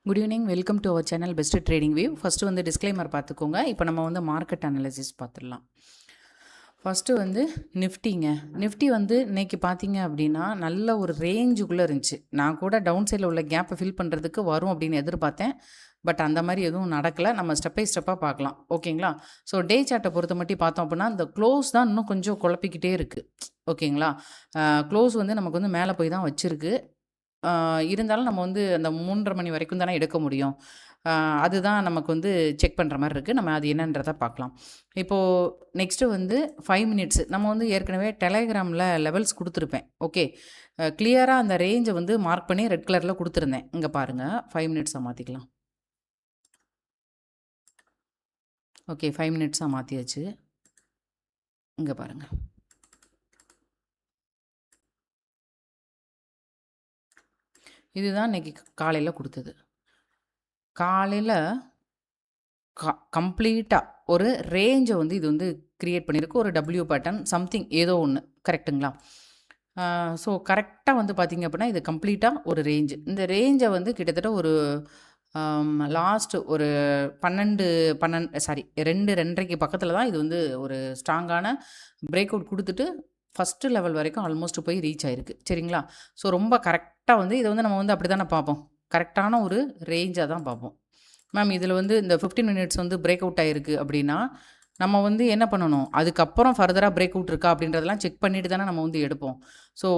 Good evening, welcome to our channel best trading view. First வந்து disclaimer பார்த்துக்கோங்க. இப்போ நம்ம வந்து மார்க்கெட் அனாலிசிஸ் பார்த்துடலாம். ஃபஸ்ட்டு வந்து நிஃப்டி வந்து இன்றைக்கி பார்த்தீங்க அப்படின்னா நல்ல ஒரு ரேஞ்சுக்குள்ளே இருந்துச்சு. நான் கூட டவுன் சைடில் உள்ள கேப்பை ஃபில் பண்ணுறதுக்கு வரும் அப்படின்னு எதிர்பார்த்தேன். பட் அந்த மாதிரி எதுவும் நடக்கலை. நம்ம ஸ்டெப் பை ஸ்டெப்பாக பார்க்கலாம், ஓகேங்களா? ஸோ டே சார்ட்டை பொறுத்த மட்டும் பார்த்தோம் அப்படின்னா இந்த க்ளோஸ் தான் இன்னும் கொஞ்சம் குழப்பிக்கிட்டே இருக்குது, ஓகேங்களா? க்ளோஸ் வந்து நமக்கு வந்து மேலே போய் தான் வச்சுருக்கு. இருந்தாலும் நம்ம வந்து அந்த 3:30 மணி வரைக்கும் தானே எடுக்க முடியும். அதுதான் நமக்கு வந்து செக் பண்ணுற மாதிரி இருக்குது. நம்ம அது என்னன்றதை பார்க்கலாம். இப்போது நெக்ஸ்ட்டு வந்து 5 மினிட்ஸ் நம்ம வந்து ஏற்கனவே டெலகிராமில் லெவல்ஸ் கொடுத்துருப்பேன். ஓகே, கிளியராக அந்த ரேஞ்சை வந்து மார்க் பண்ணி ரெட் கலரில் கொடுத்துருந்தேன். இங்கே பாருங்கள், 5 மினிட்ஸாக மாற்றிக்கலாம். ஓகே, 5 மினிட்ஸாக மாற்றியாச்சு. இங்கே பாருங்கள், இதுதான் இன்றைக்கி காலையில் கொடுத்தது. காலையில் கம்ப்ளீட்டாக ஒரு ரேஞ்சை வந்து இது வந்து க்ரியேட் பண்ணியிருக்கு. ஒரு டபிள்யூ பேட்டர்ன் சம்திங் ஏதோ ஒன்று, கரெக்டுங்களா? ஸோ கரெக்டாக வந்து பார்த்திங்க அப்படின்னா இது கம்ப்ளீட்டாக ஒரு ரேஞ்சு. இந்த ரேஞ்சை வந்து கிட்டத்தட்ட ஒரு லாஸ்ட் ஒரு 2 2:30 பக்கத்தில் தான் இது வந்து ஒரு ஸ்ட்ராங்கான பிரேக் அவுட் கொடுத்துட்டு ஃபஸ்ட்டு லெவல் வரைக்கும் ஆல்மோஸ்ட் போய் ரீச் ஆகிருக்கு, சரிங்களா? ஸோ ரொம்ப கரெக்டாக வந்து இதை வந்து நம்ம வந்து அப்படி தானே பார்ப்போம், கரெக்டான ஒரு ரேஞ்சாக தான் பார்ப்போம். மேம் இதில் வந்து இந்த 15 மினிட்ஸ் வந்து பிரேக் அவுட் ஆகிருக்கு அப்படின்னா நம்ம வந்து என்ன பண்ணணும், அதுக்கப்புறம் ஃபர்தராக பிரேக் அவுட் இருக்கா அப்படின்றதெல்லாம் செக் பண்ணிட்டு தானே நம்ம வந்து எடுப்போம். ஸோ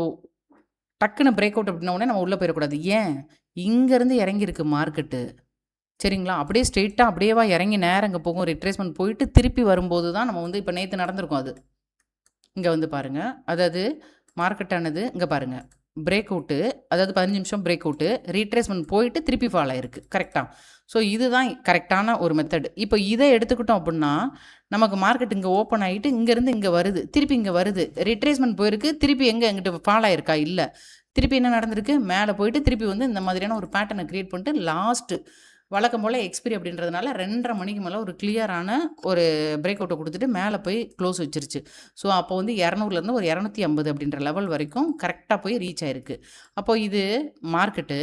டக்குன்னு பிரேக் அவுட் அப்படின்ன உடனே நம்ம உள்ளே போயிடக்கூடாது. ஏன், இங்கேருந்து இறங்கியிருக்கு மார்க்கெட்டு, சரிங்களா? அப்படியே ஸ்ட்ரெயிட்டாக அப்படியேவா இறங்கி நேரம் இங்கே போகும், ரிட்ரேஸ்மெண்ட் போயிட்டு திருப்பி வரும்போது தான் நம்ம வந்து இப்போ நேற்று நடந்திருக்கும். அது இங்கே வந்து பாருங்கள், அதாவது மார்க்கெட்டானது இங்கே பாருங்கள் பிரேக் அவுட்டு, அதாவது 15 நிமிஷம் பிரேக் அவுட்டு, ரீட்ரேஸ்மெண்ட் போயிட்டு திருப்பி ஃபால் ஆகிருக்கு, கரெக்டாக? ஸோ இதுதான் கரெக்டான ஒரு மெத்தட். இப்போ இதை எடுத்துக்கிட்டோம் அப்படின்னா நமக்கு மார்க்கெட் இங்கே ஓப்பன் ஆகிட்டு இங்கேருந்து இங்கே வருது, திருப்பி இங்கே வருது, ரிட்ரேஸ்மெண்ட் போயிருக்கு, திருப்பி எங்கிட்ட ஃபால் ஆகிருக்கா? இல்லை, திருப்பி என்ன நடந்திருக்கு, மேலே போயிட்டு திருப்பி வந்து இந்த மாதிரியான ஒரு பேட்டர்னை க்ரியேட் பண்ணிட்டு லாஸ்ட்டு வழக்கம் போல் எக்ஸ்பிரி அப்படின்றதுனால 2:30 மணிக்கு மேலே ஒரு கிளியரான ஒரு பிரேக் அவுட்டை கொடுத்துட்டு மேலே போய் க்ளோஸ் வச்சிருச்சு. ஸோ அப்போ வந்து 200லேருந்து ஒரு 250 அப்படின்ற லெவல் வரைக்கும் கரெக்டாக போய் ரீச் ஆயிருக்கு. அப்போ இது மார்க்கெட்டு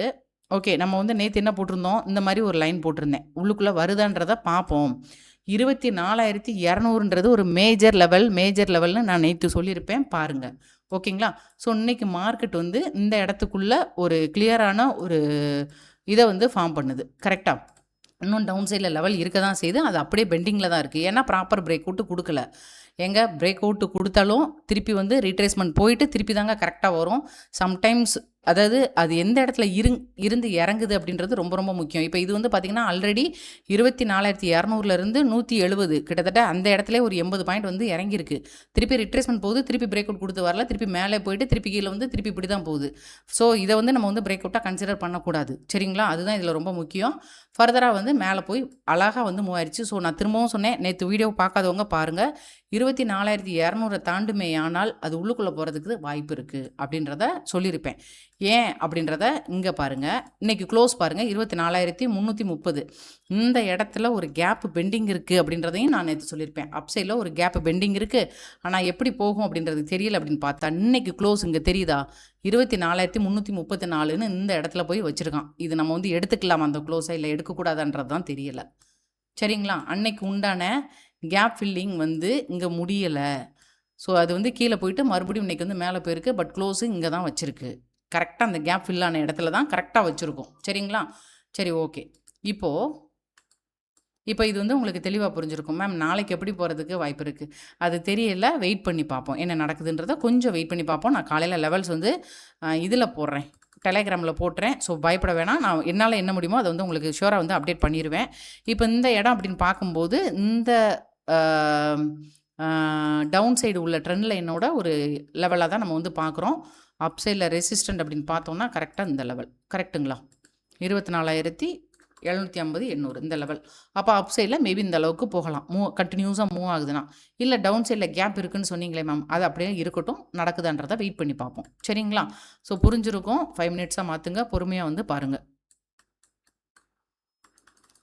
ஓகே, நம்ம வந்து நேற்று என்ன போட்டிருந்தோம், இந்த மாதிரி ஒரு லைன் போட்டிருந்தேன், உள்ளுக்குள்ளே வருதான்றதை பார்ப்போம். 24,200ன்றது ஒரு மேஜர் லெவல்னு நான் நேற்று சொல்லியிருப்பேன், பாருங்கள், ஓகேங்களா? ஸோ இன்றைக்கி மார்க்கெட் வந்து இந்த இடத்துக்குள்ளே ஒரு கிளியரான ஒரு இதை வந்து ஃபார்ம் பண்ணுது, கரெக்டாக? இன்னும் டவுன் சைடில் லெவல் இருக்க தான் செய்யுது, அது அப்படியே பெண்டிங்கில் தான் இருக்குது. ஏன்னா ப்ராப்பர் பிரேக் அவுட்டு கொடுக்கல. எங்கே பிரேக் அவுட்டு கொடுத்தாலும் திருப்பி வந்து ரீட்ரேஸ்மெண்ட் போயிட்டு திருப்பி தாங்க கரெக்டாக வரும். சம்டைம்ஸ் அதாவது அது எந்த இடத்துல இருந்து இறங்குது அப்படின்றது ரொம்ப ரொம்ப முக்கியம். இப்போ இது வந்து பார்த்திங்கன்னா ஆல்ரெடி 24,200லேருந்து 170 கிட்டத்தட்ட அந்த இடத்துல ஒரு 80 பாயிண்ட் வந்து இறங்கியிருக்கு. திருப்பி ரிட்ரேஸ்மெண்ட் போகுது, திருப்பி பிரேக் அவுட் கொடுத்து வரல, திருப்பி மேலே போயிட்டு திருப்பி கீழே வந்து திருப்பி இப்படி தான் போகுது. ஸோ இதை வந்து நம்ம வந்து பிரேக் அவுட்டாக கன்சிடர் பண்ணக்கூடாது, சரிங்களா? அதுதான் இதில் ரொம்ப முக்கியம். ஃபர்தராக வந்து மேலே போய் அழகாக வந்து மூவ் ஆயிடுச்சு. ஸோ நான் திரும்பவும் சொன்னேன், நேற்று வீடியோ பார்க்காதவங்க பாருங்கள், 24,200 தாண்டுமே ஆனால் அது உள்ளுக்குள்ளே போகிறதுக்கு வாய்ப்பு இருக்குது அப்படின்றத சொல்லியிருப்பேன். ஏன் அப்படின்றத இங்கே பாருங்கள், இன்றைக்கி க்ளோஸ் பாருங்கள் 24,330. இந்த இடத்துல ஒரு கேப்பு பெண்டிங் இருக்குது அப்படின்றதையும் நான் நேற்று சொல்லியிருப்பேன். அப்சைடில் ஒரு கேப்பு பெண்டிங் இருக்குது, ஆனால் எப்படி போகும் அப்படின்றது தெரியல அப்படின்னு பார்த்தா இன்றைக்கி க்ளோஸ் இங்கே தெரியுதா, 24,334ன்னு இந்த இடத்துல போய் வச்சுருக்கான். இது நம்ம வந்து எடுத்துக்கலாம் அந்த க்ளோஸை, இல்லை எடுக்கக்கூடாதுன்றது தான் தெரியலை, சரிங்களா? அன்னைக்கு உண்டான கேப் ஃபில்லிங் வந்து இங்கே முடியலை. ஸோ அது வந்து கீழே போயிட்டு மறுபடியும் இன்றைக்கி வந்து மேலே போயிருக்கு. பட் க்ளோஸு இங்கே தான் வச்சுருக்கு, கரெக்டாக அந்த கேப் ஃபில் ஆன இடத்துல தான் கரெக்டாக வச்சுருக்கோம், சரிங்களா? சரி, ஓகே. இப்போ இது வந்து உங்களுக்கு தெளிவாக புரிஞ்சிருக்கும். மேம் நாளைக்கு எப்படி போகிறதுக்கு வாய்ப்பு இருக்குது, அது தெரியல, வெயிட் பண்ணி பார்ப்போம் என்ன நடக்குதுன்றதை, கொஞ்சம் வெயிட் பண்ணி பார்ப்போம். நான் காலையில் லெவல்ஸ் வந்து இதில் போடுறேன், டெலகிராமில் போட்டுறேன். ஸோ பயப்பட வேணாம், நான் என்னால் என்ன முடியுமோ அதை வந்து உங்களுக்கு ஷூராக வந்து அப்டேட் பண்ணிடுவேன். இப்போ இந்த இடம் அப்படின்னு பார்க்கும்போது இந்த டவுன் சைடு உள்ள ட்ரெண்ட் லைனோட ஒரு லெவலாக தான் நம்ம வந்து பார்க்குறோம். அப் சைடில் ரெசிஸ்டன்ட் அப்படின்னு பார்த்தோம்னா கரெக்டாக இந்த லெவல், கரெக்டுங்களா? 24,750 800 இந்த லெவல். அப்போ அப் சைடில் மேபி இந்த அளவுக்கு போகலாம், கண்டினியூஸாக மூவ் ஆகுதுன்னா. இல்லை டவுன் சைடில் கேப் இருக்குதுன்னு சொன்னீங்களே மேம், அது அப்படியே இருக்கட்டும், நடக்குதான்றதை வெயிட் பண்ணி பார்ப்போம், சரிங்களா? ஸோ புரிஞ்சிருக்கும். 5 மினிட்ஸாக மாற்றுங்க, பொறுமையாக வந்து பாருங்கள்.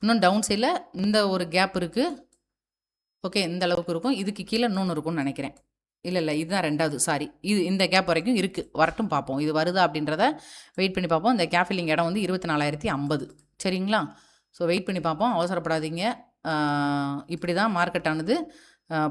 இன்னும் டவுன் சைடில் இந்த ஒரு கேப் இருக்குது, ஓகே, இந்த அளவுக்கு இருக்கும். இதுக்கு கீழே இன்னொன்று இருக்கும்னு நினைக்கிறேன். இல்லை இதுதான் 2வது, சாரி, இது இந்த கேப் வரைக்கும் இருக்குது, வரட்டும் பார்ப்போம் இது வருதா அப்படின்றத வெயிட் பண்ணி பார்ப்போம். இந்த கேப் ஃபில்லிங் இடம் வந்து 24,050, சரிங்களா? ஸோ வெயிட் பண்ணி பார்ப்போம். அவசரப்படாதீங்க. இப்படி தான் மார்க்கெட் ஆனது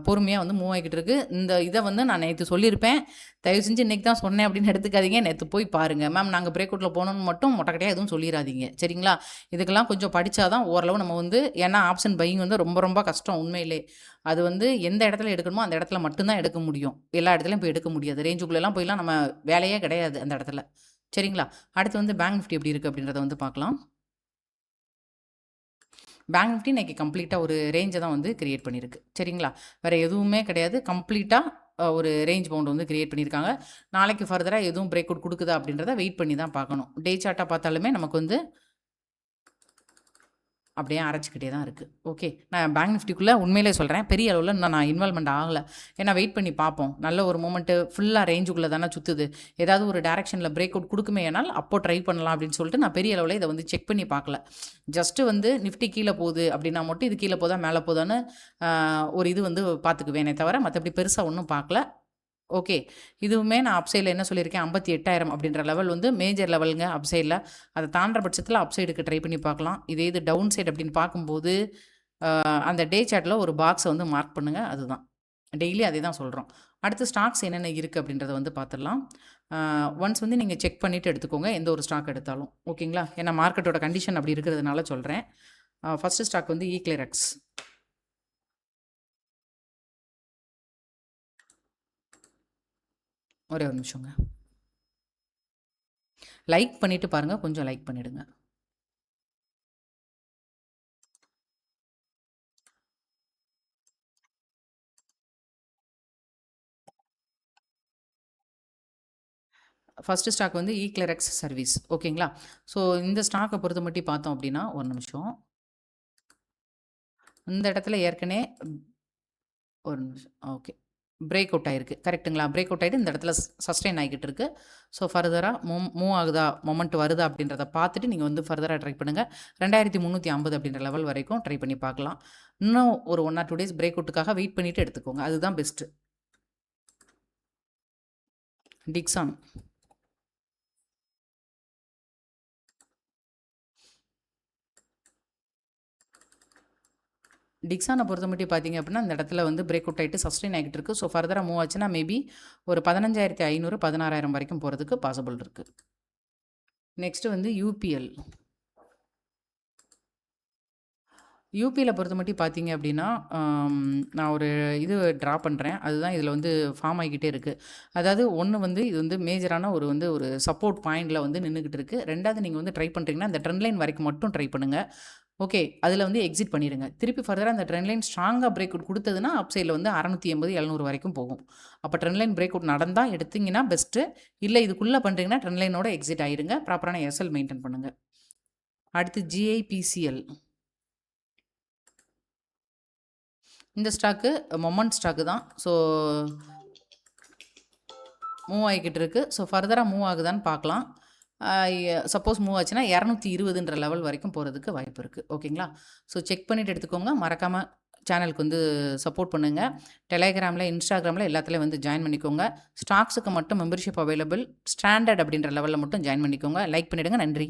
பொறுமையாக வந்து மூவ் ஆகிக்கிட்டு இருக்குது. இந்த இதை வந்து நான் நேற்று சொல்லியிருப்பேன். தயவு செஞ்சு இன்றைக்கி தான் சொன்னேன் அப்படின்னு எடுத்துக்காதீங்க. நேற்று போய் பாருங்கள். மேம் நாங்கள் பிரேக் அவுட்டில் போகணுன்னு மட்டும் மொட்டைக்கட்டையாக எதுவும் சொல்லிடாதீங்க. சரிங்களா? இதுக்கெல்லாம் கொஞ்சம் படித்தா தான் ஓரளவு நம்ம வந்து, ஏன்னா ஆப்ஷன் பையிங் வந்து ரொம்ப ரொம்ப கஷ்டம் உண்மையிலே. அது வந்து எந்த இடத்துல எடுக்கணுமோ அந்த இடத்துல மட்டும்தான் எடுக்க முடியும். எல்லா இடத்துலையும் போய் எடுக்க முடியாது. ரேஞ்சுக்குள்ளெல்லாம் போய்லாம் நம்ம வேலையே கிடையாது அந்த இடத்துல. சரிங்களா? அடுத்து வந்து பேங்க் நிஃப்டி எப்படி இருக்குது அப்படின்றத வந்து பார்க்கலாம். பேங்க் நிஃப்டி இன்றைக்கி கம்ப்ளீட்டாக ஒரு ரேஞ்சை தான் வந்து கிரியேட் பண்ணியிருக்கு. சரிங்களா? வேறு எதுவுமே கிடையாது. கம்ப்ளீட்டாக ஒரு ரேஞ்ச் பவுண்ட் வந்து கிரியேட் பண்ணியிருக்காங்க. நாளைக்கு ஃபர்தராக எதுவும் பிரேக் அவுட் கொடுக்குதா அப்படின்றத வெயிட் பண்ணி தான் பார்க்கணும். டே சார்ட்டாக பார்த்தாலுமே நமக்கு வந்து அப்படியே அரைச்சிக்கிட்டே தான் இருக்குது. ஓகே, நான் பேங்க் நிஃப்டிக்குள்ளே உண்மையிலே சொல்கிறேன், பெரிய அளவில் இன்னும் நான் இன்வால்மெண்ட் ஆகலை. ஏன்னா வெயிட் பண்ணி பார்ப்போம். நல்ல ஒரு மூமெண்ட்டு ஃபுல்லாக ரேஞ்சுக்குள்ளே தானே சுற்றுது. ஏதாவது ஒரு டேரெக்ஷனில் பிரேக் அவுட் கொடுக்குமே ஆனால் அப்போ ட்ரை பண்ணலாம் அப்படின்னு சொல்லிட்டு நான் பெரிய அளவில் இதை வந்து செக் பண்ணி பார்க்கல. ஜஸ்ட்டு வந்து நிஃப்டி கீழே போகுது அப்படின்னா மட்டும் இது கீழே போதா மேலே போதான்னு ஒரு இது வந்து பார்த்துக்குவேனே தவிர மற்றபடி பெருசாக ஒன்றும் பார்க்கல. ஓகே, இதுவுமே நான் அப்சைடில் என்ன சொல்லியிருக்கேன், 58,000 அப்படின்ற லெவல் வந்து மேஜர் லெவலுங்க அப்சைடில். அதை தாண்டுற பட்சத்தில் அப்சைடுக்கு ட்ரை பண்ணி பார்க்கலாம். இதே இது டவுன் சைடு அப்படின்னு பார்க்கும்போது அந்த டே சார்ட்டில் ஒரு பாக்ஸை வந்து மார்க் பண்ணுங்கள். அதுதான் டெய்லி அதே தான் சொல்கிறோம். அடுத்து ஸ்டாக்ஸ் என்னென்ன இருக்குது அப்படின்றத வந்து பார்த்துடலாம். ஒன்ஸ் வந்து நீங்கள் செக் பண்ணிவிட்டு எடுத்துக்கோங்க எந்த ஒரு ஸ்டாக் எடுத்தாலும். ஓகேங்களா? ஏன்னா மார்க்கெட்டோட கண்டிஷன் அப்படி இருக்கிறதுனால சொல்கிறேன். ஃபஸ்ட்டு ஸ்டாக் வந்து ஈக்ளேரக்ஸ். ஒரே ஒரு நிமிஷங்க. லைக் பண்ணிவிட்டு பாருங்கள், கொஞ்சம் லைக் பண்ணிவிடுங்க. ஃபஸ்ட்டு ஸ்டாக் வந்து ஈக்ளரெக்ஸ் சர்வீஸ். ஓகேங்களா? ஸோ இந்த ஸ்டாக்கை பொறுத்த மட்டும் பார்த்தோம் அப்படின்னா, ஒரு நிமிஷம். இந்த இடத்துல ஏற்கனவே ஒரு நிமிஷம். ஓகே, பிரேக் அவுட் ஆகிருக்கு. கரெக்ட்டுங்களா? பிரேக் அவுட் ஆகிட்டு இந்த இடத்துல சஸ்டெயின் ஆகிக்கிட்டு இருக்குது. ஸோ ஃபர்தராக மூவ் ஆகுதா, மொமெண்ட் வருதா அப்படின்றத பார்த்துட்டு நீங்கள் வந்து ஃபர்தராக ட்ரை பண்ணுங்கள். 2350 அப்படின்ற லெவல் வரைக்கும் ட்ரை பண்ணி பார்க்கலாம். இன்னும் ஒரு 1 or 2 டேஸ் பிரேக் அவுட்டுக்காக வெயிட் பண்ணிவிட்டு எடுத்துக்கோங்க. அதுதான் பெஸ்ட்டு. டிக்ஸான். டிக்ஸானை பொறுத்த மட்டும் பார்த்தீங்க அப்படின்னா, இந்த இடத்துல வந்து பிரேக் அவுட் ஆகிட்டு சஸ்டெயின் ஆகிட்டு இருக்குது. ஸோ ஃபர்தராக மூவ் ஆச்சுன்னா மேபி ஒரு 15,500 16,000 வரைக்கும் போகிறதுக்கு பாசிபிள் இருக்குது. நெக்ஸ்ட்டு வந்து யூபிஎல். யூபியில் பொறுத்த மட்டும் பார்த்தீங்க அப்படின்னா, நான் ஒரு இது ட்ரா பண்ணுறேன். அதுதான் இதில் வந்து ஃபார்ம் ஆகிக்கிட்டே இருக்குது. அதாவது ஒன்று வந்து இது வந்து மேஜரான ஒரு சப்போர்ட் பாயிண்டில் வந்து நின்றுக்கிட்டு இருக்குது. ரெண்டாவது நீங்கள் வந்து ட்ரை பண்ணுறீங்கன்னா இந்த ட்ரெண்ட் லைன் வரைக்கும் மட்டும் ட்ரை பண்ணுங்கள். ஓகே, அதில் வந்து எக்ஸிட் பண்ணிடுங்க. திருப்பி ஃபர்தராக அந்த ட்ரெண்ட் லைன் ஸ்ட்ராங்காக பிரேக் அவுட் கொடுத்ததுன்னா அப் சைடில் வந்து 680 700 வரைக்கும் போகும். அப்போ ட்ரெண்ட் லைன் பிரேக் அவுட் நடந்தால் எடுத்திங்கன்னா பெஸ்ட்டு. இல்லை இதுக்குள்ளே பண்ணுறீங்கன்னா ட்ரெண்ட் லைனோட எக்ஸிட் ஆகிடுங்க. ப்ராப்பரான எஸ்எல் மெயின்டைன் பண்ணுங்கள். அடுத்து ஜிஐபிசிஎல். இந்த ஸ்டாக்கு மொமெண்ட் ஸ்டாக்கு தான். ஸோ மூவ் ஆகிக்கிட்டு இருக்குது. ஸோ ஃபர்தராக மூவ் ஆகுதான்னு பார்க்கலாம். சப்போஸ் மூவ் ஆச்சுன்னா 220 லெவல் வரைக்கும் போகிறதுக்கு வாய்ப்பு இருக்குது. ஓகேங்களா? ஸோ செக் பண்ணிவிட்டு எடுத்துக்கோங்க. மறக்காமல் சேனலுக்கு வந்து சப்போர்ட் பண்ணுங்கள். டெலிகிராமில், இன்ஸ்டாகிராமில் எல்லாத்துலேயும் வந்து ஜாயின் பண்ணிக்கோங்க. ஸ்டாக்ஸுக்கு மட்டும் மெம்பர்ஷிப் அவைலபிள். ஸ்டாண்டர்ட் அப்படின்ற லெவலில் மட்டும் ஜாயின் பண்ணிக்கோங்க. லைக் பண்ணிவிடுங்க. நன்றி.